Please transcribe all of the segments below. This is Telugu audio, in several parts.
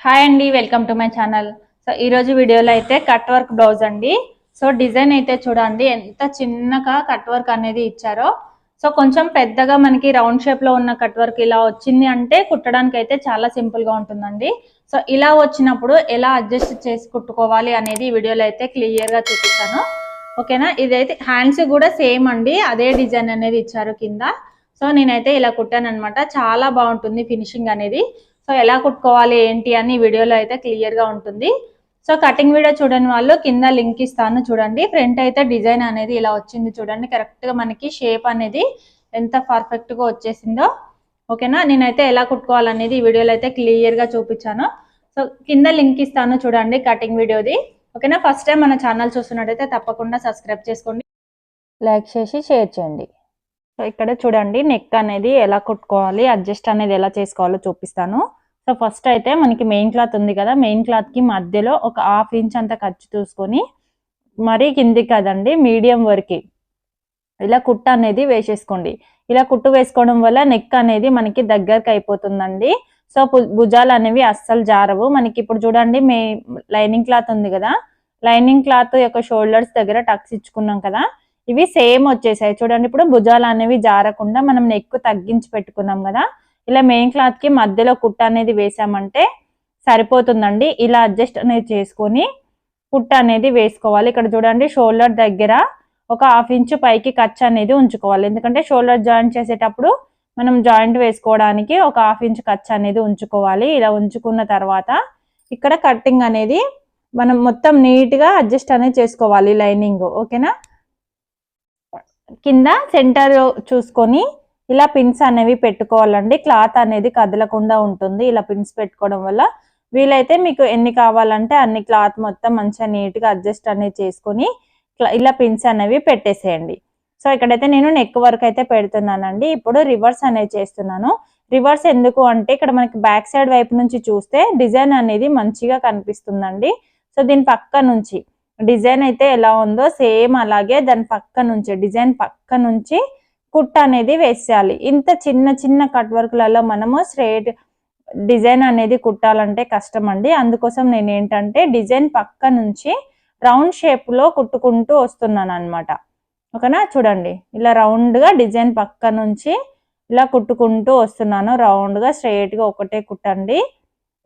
హాయ్ అండి, welcome to my channel. So ఈరోజు వీడియోలో అయితే కట్ వర్క్ బ్లౌజ్ అండి. సో డిజైన్ అయితే చూడండి ఎంత చిన్నగా కట్ వర్క్ అనేది ఇచ్చారో. సో కొంచెం పెద్దగా మనకి రౌండ్ షేప్లో ఉన్న కట్ వర్క్ ఇలా వచ్చింది అంటే కుట్టడానికి అయితే చాలా సింపుల్గా ఉంటుందండి. సో ఇలా వచ్చినప్పుడు ఎలా అడ్జస్ట్ చేసి కుట్టుకోవాలి అనేది ఈ వీడియోలో అయితే క్లియర్గా చూపిస్తాను. ఓకేనా. ఇదైతే హ్యాండ్స్ కూడా సేమ్ అండి, అదే డిజైన్ అనేది ఇచ్చారు కింద. సో నేనైతే ఇలా కుట్టాను అనమాట. చాలా బాగుంటుంది ఫినిషింగ్ అనేది. సో ఎలా కుట్టుకోవాలి ఏంటి అని వీడియోలో అయితే క్లియర్గా ఉంటుంది. సో కటింగ్ వీడియో చూడని వాళ్ళు కింద లింక్ ఇస్తాను చూడండి. ఫ్రంట్ అయితే డిజైన్ అనేది ఇలా వచ్చింది చూడండి. కరెక్ట్గా మనకి షేప్ అనేది ఎంత పర్ఫెక్ట్గా వచ్చేసిందో. ఓకేనా. నేనైతే ఎలా కుట్టుకోవాలనేది ఈ వీడియోలో అయితే క్లియర్గా చూపించాను. సో కింద లింక్ ఇస్తాను చూడండి కటింగ్ వీడియోది. ఓకేనా. ఫస్ట్ టైం మన ఛానల్ చూస్తున్నట్టయితే తప్పకుండా సబ్స్క్రైబ్ చేసుకోండి, లైక్ చేసి షేర్ చేయండి. సో ఇక్కడ చూడండి నెక్ అనేది ఎలా కుట్టుకోవాలి, అడ్జస్ట్ అనేది ఎలా చేసుకోవాలో చూపిస్తాను. సో ఫస్ట్ అయితే మనకి మెయిన్ క్లాత్ ఉంది కదా, మెయిన్ క్లాత్కి మధ్యలో ఒక 1/2 ఇంచ్ అంత ఖర్చు చూసుకొని మరీ కిందికి కదండి మీడియం వరకు ఇలా కుట్టు అనేది వేసేసుకోండి. ఇలా కుట్టు వేసుకోవడం వల్ల నెక్ అనేది మనకి దగ్గరకు అయిపోతుందండి. సో భుజాలు అనేవి అస్సలు జారవు మనకి. ఇప్పుడు చూడండి లైనింగ్ క్లాత్ ఉంది కదా, లైనింగ్ క్లాత్ యొక్క షోల్డర్స్ దగ్గర టక్స్ ఇచ్చుకున్నాం కదా, ఇవి సేమ్ వచ్చేసాయి చూడండి. ఇప్పుడు భుజాలు అనేవి జారకుండా మనం నెక్ తగ్గించి పెట్టుకున్నాం కదా, ఇలా మెయిన్ క్లాత్ కి మధ్యలో కుట్ట అనేది వేసామంటే సరిపోతుందండి. ఇలా అడ్జస్ట్ అనేది చేసుకొని కుట్ట అనేది వేసుకోవాలి. ఇక్కడ చూడండి షోల్డర్ దగ్గర ఒక 1/2 ఇంచ్ పైకి ఖర్చు అనేది ఉంచుకోవాలి. ఎందుకంటే షోల్డర్ జాయింట్ చేసేటప్పుడు మనం జాయింట్ వేసుకోవడానికి ఒక 1/2 ఇంచ్ ఖర్చు అనేది ఉంచుకోవాలి. ఇలా ఉంచుకున్న తర్వాత ఇక్కడ కట్టింగ్ అనేది మనం మొత్తం నీట్ గా అడ్జస్ట్ అనేది చేసుకోవాలి లైనింగ్. ఓకేనా. కింద సెంటర్ చూసుకొని ఇలా పిన్స్ అనేవి పెట్టుకోవాలండి. క్లాత్ అనేది కదలకుండా ఉంటుంది ఇలా పిన్స్ పెట్టుకోవడం వల్ల. వీలైతే మీకు ఎన్ని కావాలంటే అన్ని క్లాత్ మొత్తం మంచిగా నీట్గా అడ్జస్ట్ అనేది చేసుకొని ఇలా పిన్స్ అనేవి పెట్టేసేయండి. సో ఇక్కడైతే నేను నెక్ వర్క్ అయితే పెడుతున్నానండి. ఇప్పుడు రివర్స్ అనేది చేస్తున్నాను. రివర్స్ ఎందుకు అంటే ఇక్కడ మనకి బ్యాక్ సైడ్ వైపు నుంచి చూస్తే డిజైన్ అనేది మంచిగా కనిపిస్తుందండి. సో దీని పక్క నుంచి డిజైన్ అయితే ఎలా ఉందో సేమ్ అలాగే దాని పక్క నుంచి డిజైన్ పక్క నుంచి కుట్ట అనేది వేసేయాలి. ఇంత చిన్న చిన్న కట్ వర్క్లలో మనము స్ట్రైట్ డిజైన్ అనేది కుట్టాలంటే కష్టం అండి. అందుకోసం నేను ఏంటంటే డిజైన్ పక్క నుంచి రౌండ్ షేప్ లో కుట్టుకుంటూ వస్తున్నాను అనమాట. ఓకేనా. చూడండి ఇలా రౌండ్ గా డిజైన్ పక్క నుంచి ఇలా కుట్టుకుంటూ వస్తున్నాను. రౌండ్ గా స్ట్రైట్ గా ఒకటే కుట్టండి.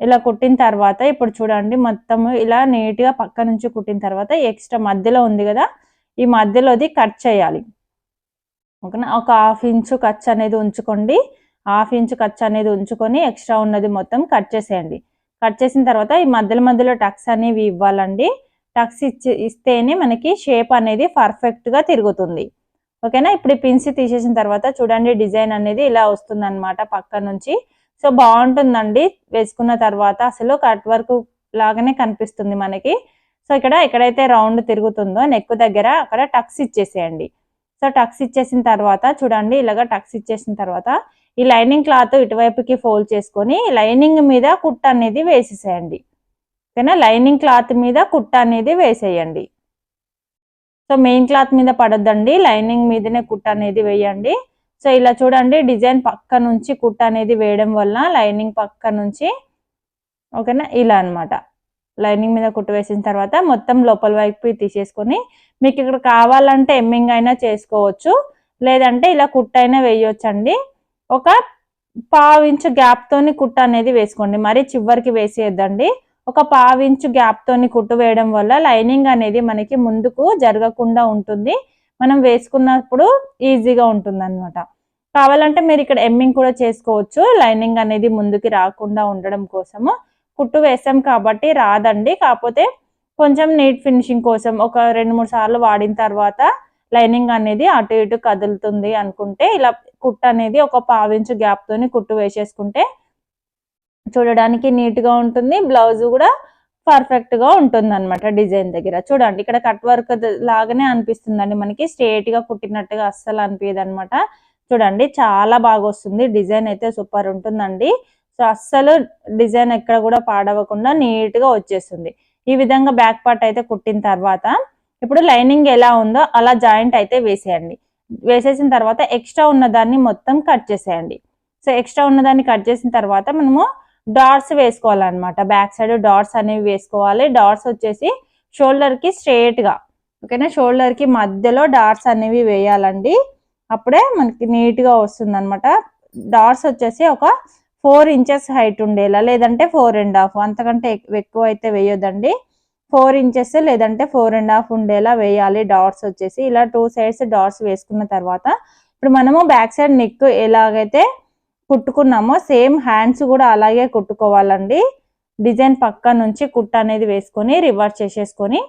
ఇలా కుట్టిన తర్వాత ఇప్పుడు చూడండి మొత్తం ఇలా నీట్ గా పక్క నుంచి కుట్టిన తర్వాత ఎక్స్ట్రా మధ్యలో ఉంది కదా, ఈ మధ్యలోది కట్ చేయాలి. ఓకేనా. ఒక 1/2 ఇంచ్ ఖర్చు అనేది ఉంచుకోండి. 1/2 ఇంచ్ ఖర్చు అనేది ఉంచుకొని ఎక్స్ట్రా ఉన్నది మొత్తం కట్ చేసేయండి. కట్ చేసిన తర్వాత ఈ మధ్యలో టక్స్ అనేవి ఇవ్వాలండి. టక్స్ ఇస్తేనే మనకి షేప్ అనేది పర్ఫెక్ట్ గా తిరుగుతుంది. ఓకేనా. ఇప్పుడు ఈ పిన్స్ తీసేసిన తర్వాత చూడండి డిజైన్ అనేది ఇలా వస్తుంది అనమాట పక్క నుంచి. సో బాగుంటుందండి వేసుకున్న తర్వాత, అసలు కట్ వర్క్ లాగానే కనిపిస్తుంది మనకి. సో ఎక్కడైతే రౌండ్ తిరుగుతుందో నెక్ దగ్గర అక్కడ టక్స్ ఇచ్చేసేయండి. సో టక్స్ ఇచ్చేసిన తర్వాత చూడండి ఇలాగా టక్స్ ఇచ్చేసిన తర్వాత ఈ లైనింగ్ క్లాత్ ఇటువైపుకి ఫోల్డ్ చేసుకొని లైనింగ్ మీద కుట్ట అనేది వేసేసేయండి. ఓకేనా. లైనింగ్ క్లాత్ మీద కుట్ట అనేది వేసేయండి. సో మెయిన్ క్లాత్ మీద పడొద్దండి, లైనింగ్ మీదనే కుట్ట అనేది వేయండి. సో ఇలా చూడండి డిజైన్ పక్క నుంచి కుట్ట అనేది వేయడం వల్ల లైనింగ్ పక్క నుంచి ఓకేనా ఇలా అనమాట. లైనింగ్ మీద కుట్టు వేసిన తర్వాత మొత్తం లోపల వైపు తీసేసుకొని మీకు ఇక్కడ కావాలంటే ఎమ్మింగ్ అయినా చేసుకోవచ్చు, లేదంటే ఇలా కుట్ట అయినా వేయొచ్చండి. ఒక 1/2 ఇంచ్ గ్యాప్ తోని కుట్ట అనేది వేసుకోండి, మరీ చివరికి వేసేయద్దండి. ఒక 1/2 ఇంచ్ గ్యాప్ తోని కుట్టు వేయడం వల్ల లైనింగ్ అనేది మనకి ముందుకు జరగకుండా ఉంటుంది. మనం వేసుకున్నప్పుడు ఈజీగా ఉంటుంది అనమాట. కావాలంటే మీరు ఇక్కడ ఎమ్మింగ్ కూడా చేసుకోవచ్చు, లైనింగ్ అనేది ముందుకి రాకుండా ఉండడం కోసము. కుట్టు వేసాం కాబట్టి రాదండి, కాకపోతే కొంచెం నీట్ ఫినిషింగ్ కోసం ఒక 2-3 సార్లు వాడిన తర్వాత లైనింగ్ అనేది అటు ఇటు కదులుతుంది అనుకుంటే ఇలా కుట్టు అనేది ఒక 1/2 ఇంచ్ గ్యాప్ తోని కుట్టు వేసేసుకుంటే చూడడానికి నీట్ గా ఉంటుంది, బ్లౌజ్ కూడా పర్ఫెక్ట్ గా ఉంటుంది అనమాట. డిజైన్ దగ్గర చూడండి ఇక్కడ కట్ వర్క్ లాగానే అనిపిస్తుందండి మనకి, స్ట్రేట్ గా కుట్టినట్టుగా అస్సలు అనిపించదు అనమాట. చూడండి చాలా బాగా వస్తుంది, డిజైన్ అయితే సూపర్ ఉంటుందండి. సో అస్సలు డిజైన్ ఎక్కడ కూడా పాడవకుండా నీట్ గా వచ్చేస్తుంది. ఈ విధంగా బ్యాక్ పార్ట్ అయితే కుట్టిన తర్వాత ఇప్పుడు లైనింగ్ ఎలా ఉందో అలా జాయింట్ అయితే వేసేయండి. వేసేసిన తర్వాత ఎక్స్ట్రా ఉన్న దాన్ని మొత్తం కట్ చేసేయండి. సో ఎక్స్ట్రా ఉన్నదాన్ని కట్ చేసిన తర్వాత మనము డాట్స్ వేసుకోవాలన్నమాట. బ్యాక్ సైడ్ డాట్స్ అనేవి వేసుకోవాలి. డాట్స్ వచ్చేసి షోల్డర్ కి స్ట్రేట్ గా, ఓకేనా, షోల్డర్ కి మధ్యలో డాట్స్ అనేవి వేయాలండి. అప్పుడే మనకి నీట్ గా వస్తుంది అనమాట. డాట్స్ వచ్చేసి ఒక 4 ఇంచెస్ హైట్ ఉండేలా, లేదంటే 4.5, అంతకంటే ఎక్కువ అయితే వేయొద్దండి. 4 ఇంచెస్ లేదంటే 4.5 ఉండేలా వేయాలి డాట్స్ వచ్చేసి. ఇలా 2 సైడ్స్ డాట్స్ వేసుకున్న తర్వాత ఇప్పుడు మనము బ్యాక్ సైడ్ నెక్ ఎలాగైతే కుట్టుకున్నామో సేమ్ హ్యాండ్స్ కూడా అలాగే కుట్టుకోవాలండి. డిజైన్ పక్క నుంచి కుట్ట అనేది వేసుకొని రివర్స్ చేసేసుకొని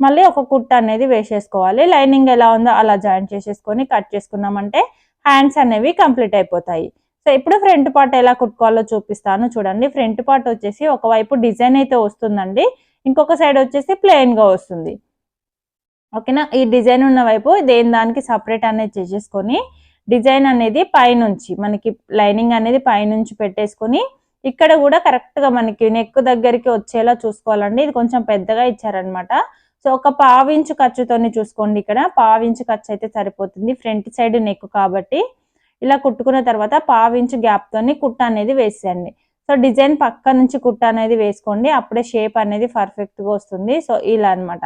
మళ్ళీ ఒక కుట్ట అనేది వేసేసుకోవాలి. లైనింగ్ ఎలా ఉందో అలా జాయిన్ చేసేసుకొని కట్ చేసుకున్నామంటే హ్యాండ్స్ అనేవి కంప్లీట్ అయిపోతాయి. సో ఇప్పుడు ఫ్రంట్ పార్ట్ ఎలా కుట్టుకోవాలో చూపిస్తాను చూడండి. ఫ్రంట్ పార్ట్ వచ్చేసి ఒకవైపు డిజైన్ అయితే వస్తుందండి, ఇంకొక సైడ్ వచ్చేసి ప్లెయిన్ గా వస్తుంది, ఓకేనా. ఈ డిజైన్ ఉన్న వైపు దేని దానికి సపరేట్ అనేది చేసేసుకొని డిజైన్ అనేది పైనుంచి మనకి లైనింగ్ అనేది పైనుంచి పెట్టేసుకొని ఇక్కడ కూడా కరెక్ట్ గా మనకి నెక్ దగ్గరికి వచ్చేలా చూసుకోవాలండి. ఇది కొంచెం పెద్దగా ఇచ్చారనమాట. సో ఒక 1/2 ఇంచు ఖర్చుతోని చూసుకోండి. ఇక్కడ 1/2 ఇంచు ఖర్చు అయితే సరిపోతుంది ఫ్రంట్ సైడ్ నెక్ కాబట్టి. ఇలా కుట్టుకున్న తర్వాత 1/2 ఇంచు గ్యాప్ తోని కుట్ట అనేది వేసేయండి. సో డిజైన్ పక్క నుంచి కుట్ట అనేది వేసుకోండి, అప్పుడే షేప్ అనేది పర్ఫెక్ట్ గా వస్తుంది. సో ఇలా అన్నమాట.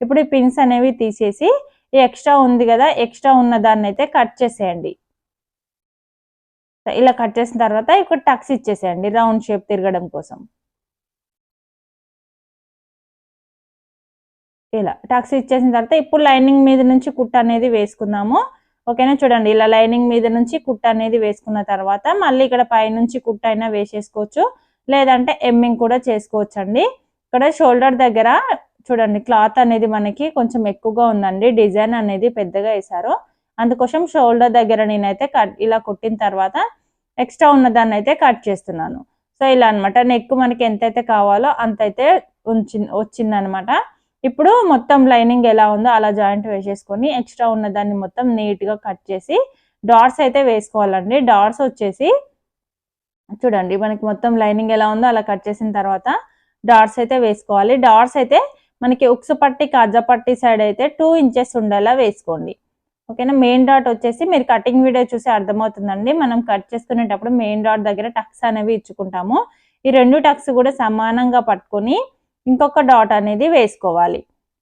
ఇప్పుడు ఈ పిన్స్ అనేవి తీసేసి ఈ ఎక్స్ట్రా ఉంది కదా, ఎక్స్ట్రా ఉన్న దాన్ని అయితే కట్ చేసేయండి. ఇలా కట్ చేసిన తర్వాత ఇక్కడ టక్స్ ఇచ్చేసేయండి రౌండ్ షేప్ తిరగడం కోసం. ఇలా టక్స్ ఇచ్చేసిన తర్వాత ఇప్పుడు లైనింగ్ మీద నుంచి కుట్ట అనేది వేసుకుందాము, ఓకేనా. చూడండి ఇలా లైనింగ్ మీద నుంచి కుట్ట అనేది వేసుకున్న తర్వాత మళ్ళీ ఇక్కడ పైనుంచి కుట్ట అయినా వేసేసుకోవచ్చు, లేదంటే ఎమ్మింగ్ కూడా చేసుకోవచ్చు అండి. ఇక్కడ షోల్డర్ దగ్గర చూడండి క్లాత్ అనేది మనకి కొంచెం ఎక్కువగా ఉందండి, డిజైన్ అనేది పెద్దగా వేసారు, అందుకోసం షోల్డర్ దగ్గర నేనైతే ఇలా కుట్టిన తర్వాత ఎక్స్ట్రా ఉన్న దాన్ని అయితే కట్ చేస్తున్నాను. సో ఇలా అనమాట. నెక్ మనకి ఎంతైతే కావాలో అంతైతే వచ్చిందనమాట. ఇప్పుడు మొత్తం లైనింగ్ ఎలా ఉందో అలా జాయింట్ వేసేసుకొని ఎక్స్ట్రా ఉన్న దాన్ని మొత్తం నీట్ గా కట్ చేసి డాట్స్ అయితే వేసుకోవాలండి. డాట్స్ వచ్చేసి చూడండి మనకి మొత్తం లైనింగ్ ఎలా ఉందో అలా కట్ చేసిన తర్వాత డాట్స్ అయితే వేసుకోవాలి. డాట్స్ అయితే మనకి ఉక్సు పట్టి కాజా పట్టి సైడ్ అయితే 2 ఇంచెస్ ఉండేలా వేసుకోండి, ఓకేనా. మెయిన్ డాట్ వచ్చేసి మీరు కటింగ్ వీడియో చూసి అర్థమవుతుందండి. మనం కట్ చేసుకునేటప్పుడు మెయిన్ డాట్ దగ్గర టక్స్ అనేవి ఇచ్చుకుంటాము. ఈ 2 టక్స్ కూడా సమానంగా పట్టుకొని ఇంకొక డాట్ అనేది వేసుకోవాలి,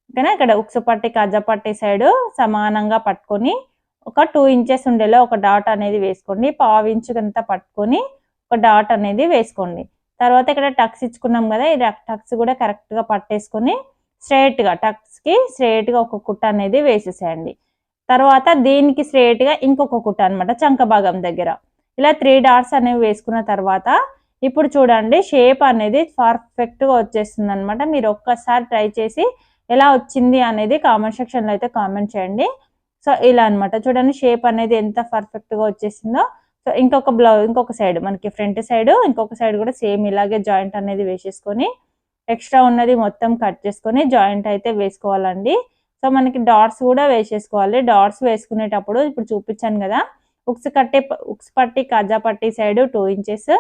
ఓకేనా. ఇక్కడ ఉక్సు పట్టి కాజా పట్టి సైడ్ సమానంగా పట్టుకొని ఒక 2 ఇంచెస్ ఉండేలా ఒక డాట్ అనేది వేసుకోండి. 1/2 ఇంచు అంత పట్టుకొని ఒక డాట్ అనేది వేసుకోండి. తర్వాత ఇక్కడ టక్స్ ఇచ్చుకున్నాం కదా, ఈ టక్స్ కూడా కరెక్ట్ గా పట్టేసుకొని స్ట్రైట్ గా టక్స్ కి స్ట్రైట్ గా ఒక కుట్ట అనేది వేసేసేయండి. తర్వాత దీనికి స్ట్రైట్ గా ఇంకొక కుట్ట అనమాట చంక భాగం దగ్గర. ఇలా 3 డాట్స్ అనేవి వేసుకున్న తర్వాత ఇప్పుడు చూడండి షేప్ అనేది పర్ఫెక్ట్ గా వచ్చేస్తుంది అనమాట. మీరు ఒక్కసారి ట్రై చేసి ఎలా వచ్చింది అనేది కామెంట్ సెక్షన్ లో అయితే కామెంట్ చేయండి. సో ఇలా అనమాట. చూడండి షేప్ అనేది ఎంత పర్ఫెక్ట్ గా వచ్చేసిందో. సో ఇంకొక సైడ్ మనకి ఫ్రంట్ సైడ్ ఇంకొక సైడ్ కూడా సేమ్ ఇలాగే జాయింట్ అనేది వేసేసుకొని ఎక్స్ట్రా ఉన్నది మొత్తం కట్ చేసుకొని జాయింట్ అయితే వేసుకోవాలండి. సో మనకి డాట్స్ కూడా వేసేసుకోవాలి. డాట్స్ వేసుకునేటప్పుడు ఇప్పుడు చూపించాను కదా, ఉక్స్ పట్టి కాజా పట్టి సైడ్ 2 ఇంచెస్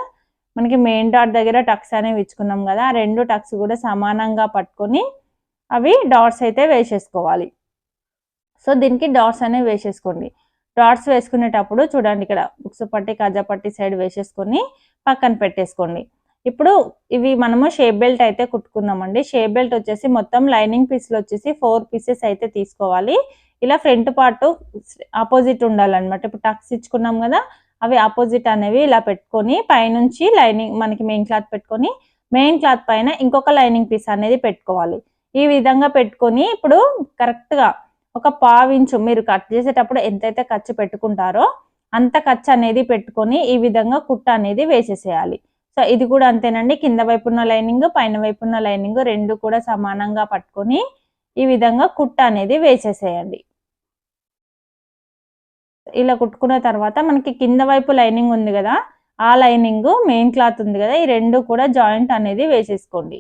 మనకి మెయిన్ డాట్ దగ్గర టక్స్ అనేవి ఇచ్చుకున్నాం కదా, ఆ 2 టక్స్ కూడా సమానంగా పట్టుకొని అవి డాట్స్ అయితే వేసేసుకోవాలి. సో దీనికి డాట్స్ అనేవి వేసేసుకోండి. డాట్స్ వేసుకునేటప్పుడు చూడండి ఇక్కడ ఉక్సు పట్టి కాజా పట్టి సైడ్ వేసేసుకొని పక్కన పెట్టేసుకోండి. ఇప్పుడు ఇవి మనము షేప్ బెల్ట్ అయితే కుట్టుకుందామండి. షేప్ బెల్ట్ వచ్చేసి మొత్తం లైనింగ్ పీస్లు వచ్చేసి 4 పీసెస్ అయితే తీసుకోవాలి. ఇలా ఫ్రంట్ పార్ట్ ఆపోజిట్ ఉండాలన్నమాట. ఇప్పుడు టక్స్ ఇచ్చుకున్నాం కదా, అవి ఆపోజిట్ అనేవి ఇలా పెట్టుకొని పైనుంచి లైనింగ్ మనకి మెయిన్ క్లాత్ పెట్టుకొని మెయిన్ క్లాత్ పైన ఇంకొక లైనింగ్ పీస్ అనేది పెట్టుకోవాలి. ఈ విధంగా పెట్టుకొని ఇప్పుడు కరెక్ట్ గా ఒక 1/2 ఇంచు మీరు కట్ చేసేటప్పుడు ఎంతైతే ఖర్చు పెట్టుకుంటారో అంత ఖర్చు అనేది పెట్టుకొని ఈ విధంగా కుట్ట అనేది వేసేసేయాలి. సో ఇది కూడా అంతేనండి. కింద వైపు ఉన్న లైనింగ్ పైన వైపు ఉన్న లైనింగ్ 2 కూడా సమానంగా పట్టుకొని ఈ విధంగా కుట్ట అనేది వేసేసేయండి. ఇలా కుట్టుకున్న తర్వాత మనకి కింద వైపు లైనింగ్ ఉంది కదా, ఆ లైనింగ్ మెయిన్ క్లాత్ ఉంది కదా, ఈ 2 కూడా జాయింట్ అనేది వేసేసుకోండి.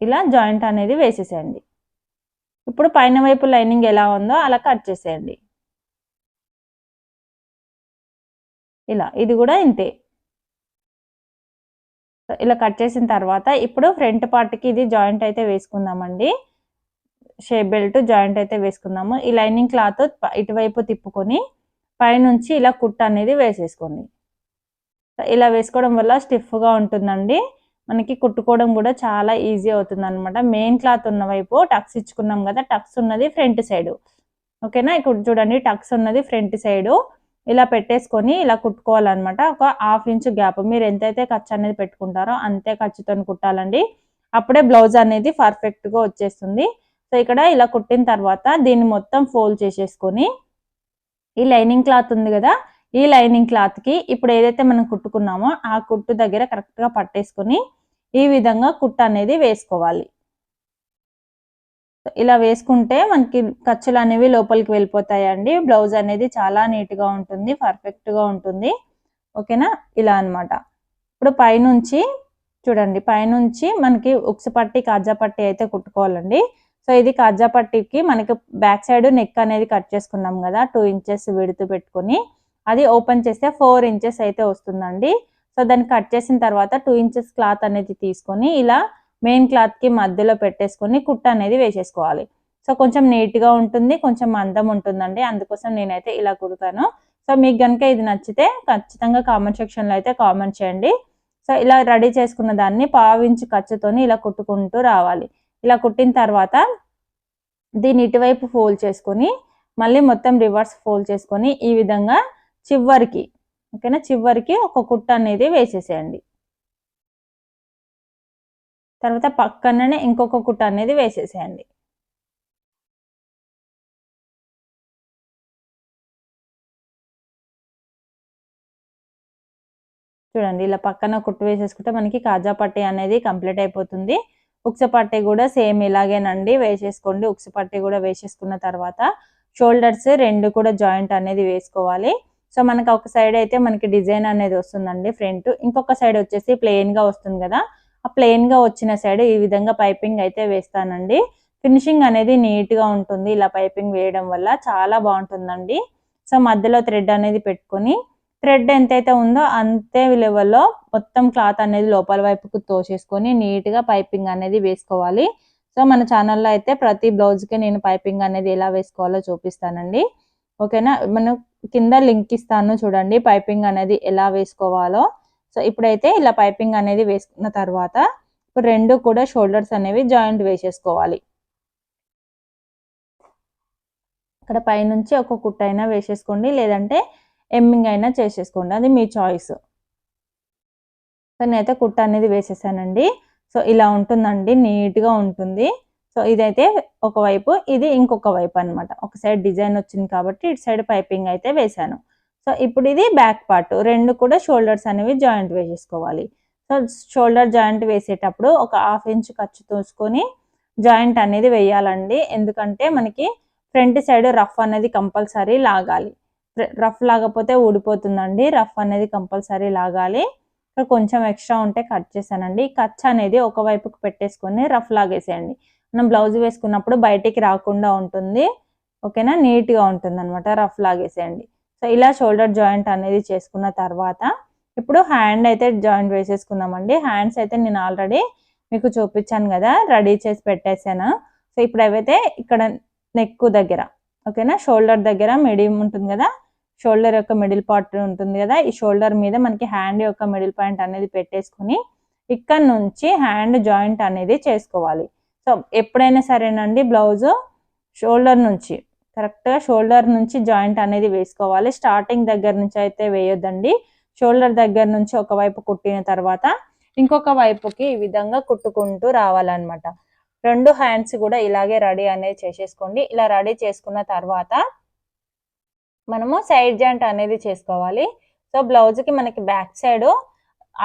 ఇలా జాయింట్ అనేది వేసేసేయండి. ఇప్పుడు పైన వైపు లైనింగ్ ఎలా ఉందో అలా కట్ చేసేయండి. ఇలా ఇది కూడా ఇంతే. ఇలా కట్ చేసిన తర్వాత ఇప్పుడు ఫ్రంట్ పార్ట్కి ఇది జాయింట్ అయితే వేసుకుందామండి. షేప్ బెల్ట్ జాయింట్ అయితే వేసుకుందాము. ఈ లైనింగ్ క్లాత్ ఇటువైపు తిప్పుకొని పైనుంచి ఇలా కుట్టు అనేది వేసేసుకోండి. ఇలా వేసుకోవడం వల్ల స్టిఫ్గా ఉంటుందండి. మనకి కుట్టుకోవడం కూడా చాలా ఈజీ అవుతుంది అనమాట. మెయిన్ క్లాత్ ఉన్న వైపు టక్స్ ఇచ్చుకున్నాం కదా, టక్స్ ఉన్నది ఫ్రంట్ సైడ్. ఓకేనా, ఇక్కడ చూడండి టక్స్ ఉన్నది ఫ్రంట్ సైడ్. ఇలా పెట్టేసుకొని ఇలా కుట్టుకోవాలన్నమాట. ఒక 1/2 ఇంచ్ గ్యాప్, మీరు ఎంతైతే ఖర్చు అనేది పెట్టుకుంటారో అంతే ఖర్చుతో కుట్టాలండి. అప్పుడే బ్లౌజ్ అనేది పర్ఫెక్ట్గా వచ్చేస్తుంది. సో ఇక్కడ ఇలా కుట్టిన తర్వాత దీన్ని మొత్తం ఫోల్డ్ చేసేసుకొని ఈ లైనింగ్ క్లాత్ ఉంది కదా, ఈ లైనింగ్ క్లాత్కి ఇప్పుడు ఏదైతే మనం కుట్టుకున్నామో ఆ కుట్టు దగ్గర కరెక్ట్గా పట్టేసుకొని ఈ విధంగా కుట్టు అనేది వేసుకోవాలి. ఇలా వేసుకుంటే మనకి ఖర్చులు అనేవి లోపలికి వెళ్ళిపోతాయండి. బ్లౌజ్ అనేది చాలా నీట్గా ఉంటుంది, పర్ఫెక్ట్గా ఉంటుంది. ఓకేనా, ఇలా అనమాట. ఇప్పుడు పైనుంచి చూడండి, పైనుంచి మనకి ఉక్సు పట్టి కాజా పట్టి అయితే కుట్టుకోవాలండి. సో ఇది కాజా పట్టికి మనకి బ్యాక్ సైడ్ నెక్ అనేది కట్ చేసుకున్నాం కదా, 2 ఇంచెస్ విడుతు పెట్టుకొని అది ఓపెన్ చేస్తే 4 ఇంచెస్ అయితే వస్తుందండి. సో దాన్ని కట్ చేసిన తర్వాత 2 ఇంచెస్ క్లాత్ అనేది తీసుకొని ఇలా మెయిన్ క్లాత్కి మధ్యలో పెట్టేసుకొని కుట్టు అనేది వేసేసుకోవాలి. సో కొంచెం నీట్గా ఉంటుంది, కొంచెం అందం ఉంటుందండి. అందుకోసం నేనైతే ఇలా కుడతాను. సో మీకు కనుక ఇది నచ్చితే ఖచ్చితంగా కామెంట్ సెక్షన్లో అయితే కామెంట్ చేయండి. సో ఇలా రెడీ చేసుకున్న దాన్ని 1/2 ఇంచ్ ఖర్చుతోని ఇలా కుట్టుకుంటూ రావాలి. ఇలా కుట్టిన తర్వాత దీన్ని ఇటువైపు ఫోల్డ్ చేసుకొని మళ్ళీ మొత్తం రివర్స్ ఫోల్డ్ చేసుకొని ఈ విధంగా చివరికి, ఓకేనా, చివరికి ఒక కుట్టు అనేది వేసేసేయండి. తర్వాత పక్కననే ఇంకొక కుట్టు అనేది వేసేసేయండి. చూడండి, ఇలా పక్కన కుట్టు వేసేసుకుంటే మనకి కాజా పట్టి అనేది కంప్లీట్ అయిపోతుంది. ఉక్స పట్టి కూడా సేమ్ ఇలాగేనండి వేసేసుకోండి. ఉక్స పట్టి కూడా వేసేసుకున్న తర్వాత షోల్డర్స్ 2 కూడా జాయింట్ అనేది వేసుకోవాలి. సో మనకి ఒక సైడ్ అయితే మనకి డిజైన్ అనేది వస్తుందండి ఫ్రంట్, ఇంకొక సైడ్ వచ్చేసి ప్లెయిన్గా వస్తుంది కదా, ఆ ప్లెయిన్గా వచ్చిన సైడ్ ఈ విధంగా పైపింగ్ అయితే వేస్తానండి. ఫినిషింగ్ అనేది నీట్గా ఉంటుంది ఇలా పైపింగ్ వేయడం వల్ల, చాలా బాగుంటుందండి. సో మధ్యలో థ్రెడ్ అనేది పెట్టుకొని థ్రెడ్ ఎంతైతే ఉందో అంతే లెవెల్లో మొత్తం క్లాత్ అనేది లోపల వైపుకు తోసేసుకొని నీట్గా పైపింగ్ అనేది వేసుకోవాలి. సో మన ఛానల్లో అయితే ప్రతి బ్లౌజ్కి నేను పైపింగ్ అనేది ఎలా వేసుకోవాలో చూపిస్తానండి. ఓకేనా, మనం కింద లింక్ ఇస్తాను చూడండి పైపింగ్ అనేది ఎలా వేసుకోవాలో. సో ఇప్పుడైతే ఇలా పైపింగ్ అనేది వేసుకున్న తర్వాత ఇప్పుడు 2 కూడా షోల్డర్స్ అనేవి జాయింట్ వేసేసుకోవాలి. ఇక్కడ పైనుంచి ఒక కుట్టు అయినా వేసేసుకోండి, లేదంటే ఎమ్మింగ్ అయినా చేసేసుకోండి, అది మీ చాయిస్. సో నేనైతే కుట్టు అనేది వేసేసానండి. సో ఇలా ఉంటుందండి, నీట్గా ఉంటుంది. సో ఇదైతే ఒకవైపు, ఇది ఇంకొక వైపు అనమాట. ఒక సైడ్ డిజైన్ వచ్చింది కాబట్టి ఇటు సైడ్ పైపింగ్ అయితే వేసాను. సో ఇప్పుడు ఇది బ్యాక్ పార్ట్, 2 కూడా షోల్డర్స్ అనేవి జాయింట్ వేసేసుకోవాలి. సో షోల్డర్ జాయింట్ వేసేటప్పుడు ఒక 1/2 ఇంచ్ ఖర్చు తోసుకొని జాయింట్ అనేది వేయాలండి. ఎందుకంటే మనకి ఫ్రంట్ సైడ్ రఫ్ అనేది కంపల్సరీ లాగాలి. రఫ్ లాగపోతే ఊడిపోతుందండి. రఫ్ అనేది కంపల్సరీ లాగాలి. ఇక్కడ కొంచెం ఎక్స్ట్రా ఉంటే కట్ చేశానండి. ఖర్చు అనేది ఒకవైపుకి పెట్టేసుకొని రఫ్ లాగేసేయండి. మనం బ్లౌజ్ వేసుకున్నప్పుడు బయటికి రాకుండా ఉంటుంది. ఓకేనా, నీట్గా ఉంటుంది అనమాట. రఫ్ లాగేసేయండి. సో ఇలా షోల్డర్ జాయింట్ అనేది చేసుకున్న తర్వాత ఇప్పుడు హ్యాండ్ అయితే జాయింట్ వేసేసుకుందామండి. హ్యాండ్స్ అయితే నేను ఆల్రెడీ మీకు చూపించాను కదా, రెడీ చేసి పెట్టేసాను. సో ఇప్పుడు ఏవైతే ఇక్కడ నెక్ దగ్గర, ఓకేనా, షోల్డర్ దగ్గర మీడియం ఉంటుంది కదా, షోల్డర్ యొక్క మిడిల్ పార్ట్ ఉంటుంది కదా, ఈ షోల్డర్ మీద మనకి హ్యాండ్ యొక్క మిడిల్ పాయింట్ అనేది పెట్టేసుకుని ఇక్కడ నుంచి హ్యాండ్ జాయింట్ అనేది చేసుకోవాలి. సో ఎప్పుడైనా సరేనండి బ్లౌజ్ షోల్డర్ నుంచి, కరెక్ట్గా షోల్డర్ నుంచి జాయింట్ అనేది వేసుకోవాలి. స్టార్టింగ్ దగ్గర నుంచి అయితే వేయొద్దండి. షోల్డర్ దగ్గర నుంచి ఒకవైపు కుట్టిన తర్వాత ఇంకొక వైపుకి ఈ విధంగా కుట్టుకుంటూ రావాలన్నమాట. 2 హ్యాండ్స్ కూడా ఇలాగే రెడీ అనేది చేసేసుకోండి. ఇలా రెడీ చేసుకున్న తర్వాత మనము సైడ్ జాయింట్ అనేది చేసుకోవాలి. సో బ్లౌజ్కి మనకి బ్యాక్ సైడ్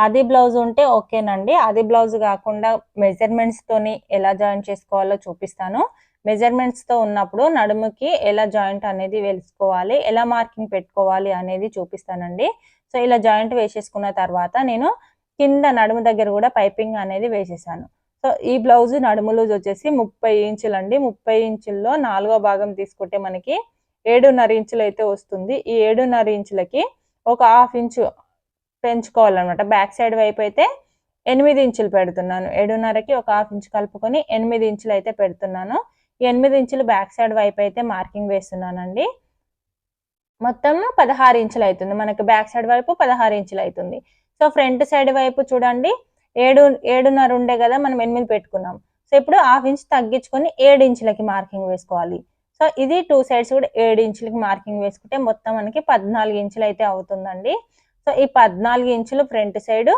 ఆది బ్లౌజ్ ఉంటే ఓకేనండి. ఆది బ్లౌజ్ కాకుండా మెజర్మెంట్స్తోని ఎలా జాయింట్ చేసుకోవాలో చూపిస్తాను. మెజర్మెంట్స్తో ఉన్నప్పుడు నడుముకి ఎలా జాయింట్ అనేది వేసుకోవాలి, ఎలా మార్కింగ్ పెట్టుకోవాలి అనేది చూపిస్తానండి. సో ఇలా జాయింట్ వేసేసుకున్న తర్వాత నేను కింద నడుము దగ్గర కూడా పైపింగ్ అనేది వేసేసాను. సో ఈ బ్లౌజ్ నడుము లూజ్ వచ్చేసి 30 ఇంచులు అండి. 30 ఇంచుల్లో 4వ భాగం తీసుకుంటే మనకి 7.5 ఇంచులు అయితే వస్తుంది. ఈ 7.5 ఇంచులకి ఒక 1/2 ఇంచు పెంచుకోవాలన్నమాట. బ్యాక్ సైడ్ వైపు అయితే 8 ఇంచులు పెడుతున్నాను. 7.5కి ఒక 1/2 ఇంచు కలుపుకొని 8 ఇంచులు అయితే పెడుతున్నాను. ఈ 8 ఇంచులు బ్యాక్ సైడ్ వైపు అయితే మార్కింగ్ వేస్తున్నానండి. మొత్తం 16 ఇంచులు అవుతుంది. మనకి బ్యాక్ సైడ్ వైపు 16 ఇంచులు అవుతుంది. సో ఫ్రంట్ సైడ్ వైపు చూడండి 7.5 ఉండే కదా మనం 8 పెట్టుకున్నాం. సో ఇప్పుడు హాఫ్ ఇంచ్ తగ్గించుకొని 7 ఇంచులకి మార్కింగ్ వేసుకోవాలి. సో ఇది 2 సైడ్స్ కూడా 7 ఇంచులకి మార్కింగ్ వేసుకుంటే మొత్తం మనకి 14 ఇంచులు అయితే అవుతుందండి. సో ఈ 14 ఇంచులు ఫ్రంట్ సైడ్,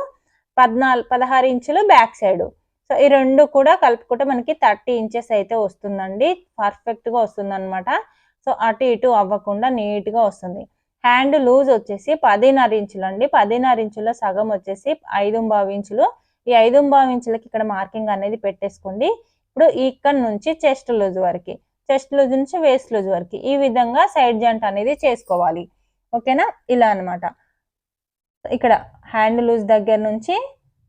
16 ఇంచులు బ్యాక్ సైడ్. సో ఈ రెండు కూడా కలుపుకుంటే మనకి 30 ఇంచెస్ అయితే వస్తుందండి. పర్ఫెక్ట్ గా వస్తుంది అనమాట. సో అటు ఇటు అవ్వకుండా నీట్ గా వస్తుంది. హ్యాండ్ లూజ్ వచ్చేసి 10.5 ఇంచులు అండి. 10.5 ఇంచుల్లో సగం వచ్చేసి 5.25 ఇంచులు. ఈ 5.25 ఇంచులకి ఇక్కడ మార్కింగ్ అనేది పెట్టేసుకోండి. ఇప్పుడు ఇక్కడ నుంచి చెస్ట్ లూజ్ వరకు, చెస్ట్ లూజ్ నుంచి వేస్ట్ లూజ్ వరకు ఈ విధంగా సైడ్ జాయింట్ అనేది చేసుకోవాలి. ఓకేనా, ఇలా అనమాట. ఇక్కడ హ్యాండ్ లూజ్ దగ్గర నుంచి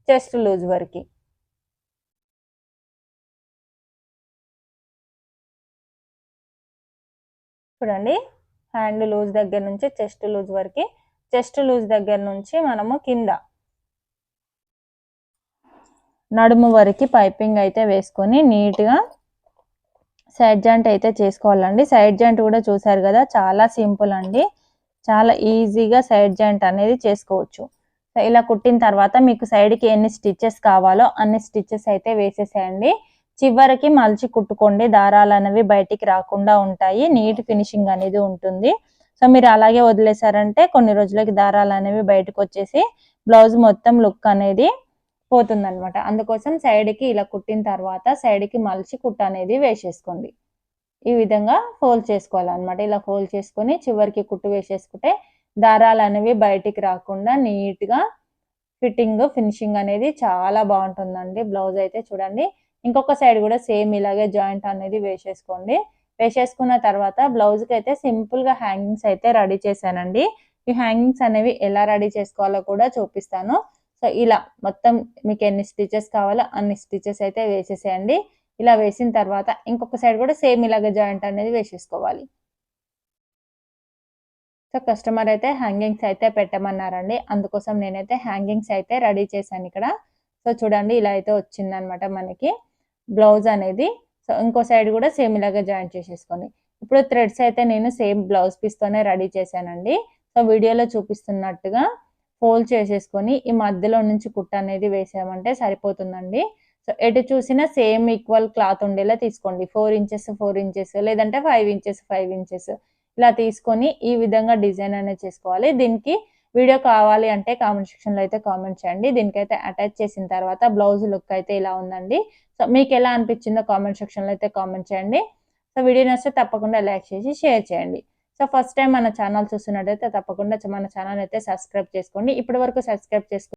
చెస్ట్ లూజ్ వరకు. చూడండి, హ్యాండ్ లూజ్ దగ్గర నుంచి చెస్ట్ లూజ్ వరకు, చెస్ట్ లూజ్ దగ్గర నుంచి మనము కింద నడుము వరకు పైపింగ్ అయితే వేసుకొని నీట్గా సైడ్ జాయింట్ అయితే చేసుకోవాలండి. సైడ్ జాయింట్ కూడా చూసారు కదా, చాలా సింపుల్ అండి. చాలా ఈజీగా సైడ్ జాయింట్ అనేది చేసుకోవచ్చు. ఇలా కుట్టిన తర్వాత మీకు సైడ్కి ఎన్ని స్టిచెస్ కావాలో అన్ని స్టిచెస్ అయితే వేసేసేయండి. చివరికి మలిచి కుట్టుకోండి, దారాలు అనేవి బయటికి రాకుండా ఉంటాయి, నీట్ ఫినిషింగ్ అనేది ఉంటుంది. సో మీరు అలాగే వదిలేసారంటే కొన్ని రోజులకి దారాలు అనేవి బయటకు వచ్చేసి బ్లౌజ్ మొత్తం లుక్ అనేది పోతుంది అనమాట. అందుకోసం సైడ్కి ఇలా కుట్టిన తర్వాత సైడ్కి మలిచి కుట్టు అనేది వేసేసుకోండి. ఈ విధంగా ఫోల్డ్ చేసుకోవాలన్నమాట. ఇలా ఫోల్డ్ చేసుకొని చివరికి కుట్టు వేసేసుకుంటే దారాలు అనేవి బయటికి రాకుండా నీట్గా ఫినిషింగ్ అనేది చాలా బాగుంటుందండి. బ్లౌజ్ అయితే చూడండి, ఇంకొక సైడ్ కూడా సేమ్ ఇలాగే జాయింట్ అనేది వేసేసుకోండి. వేసేసుకున్న తర్వాత బ్లౌజ్కి అయితే సింపుల్గా హ్యాంగింగ్స్ అయితే రెడీ చేశానండి. ఈ హ్యాంగింగ్స్ అనేవి ఎలా రెడీ చేసుకోవాలో కూడా చూపిస్తాను. సో ఇలా మొత్తం మీకు ఎన్ని స్టిచెస్ కావాలో అన్ని స్టిచెస్ అయితే వేసేసేయండి. ఇలా వేసిన తర్వాత ఇంకొక సైడ్ కూడా సేమ్ ఇలాగే జాయింట్ అనేది వేసేసుకోవాలి. సో కస్టమర్ అయితే హ్యాంగింగ్స్ అయితే పెట్టమన్నారండి, అందుకోసం నేనైతే హ్యాంగింగ్స్ అయితే రెడీ చేశాను ఇక్కడ. సో చూడండి, ఇలా అయితే వచ్చిందనమాట మనకి బ్లౌజ్ అనేది. సో ఇంకో సైడ్ కూడా సేమ్ ఇలాగే జాయింట్ చేసేసుకోండి. ఇప్పుడు థ్రెడ్స్ అయితే నేను సేమ్ బ్లౌజ్ పీస్తోనే రెడీ చేశానండి. సో వీడియోలో చూపిస్తున్నట్టుగా ఫోల్డ్ చేసేసుకొని ఈ మధ్యలో నుంచి కుట్ట అనేది వేసామంటే సరిపోతుందండి. సో ఎటు చూసినా సేమ్ ఈక్వల్ క్లాత్ ఉండేలా తీసుకోండి. 4 ఇంచెస్ 4 ఇంచెస్ లేదంటే 5 ఇంచెస్ 5 ఇంచెస్ ఇలా తీసుకొని ఈ విధంగా డిజైన్ అనేది చేసుకోవాలి. దీనికి వీడియో కావాలి అంటే కామెంట్ సెక్షన్లో అయితే కామెంట్ చేయండి. దీనికైతే అటాచ్ చేసిన తర్వాత బ్లౌజ్ లుక్ అయితే ఇలా ఉందండి. సో మీకు ఎలా అనిపించిందో కామెంట్ సెక్షన్లో అయితే కామెంట్ చేయండి. సో వీడియో నచ్చితే తప్పకుండా లైక్ చేసి షేర్ చేయండి. సో ఫస్ట్ టైం మన ఛానల్ చూస్తున్నట్టయితే తప్పకుండా మన ఛానల్ అయితే సబ్స్క్రైబ్ చేసుకోండి. ఇప్పటి వరకు సబ్స్క్రైబ్ చేసుకోండి.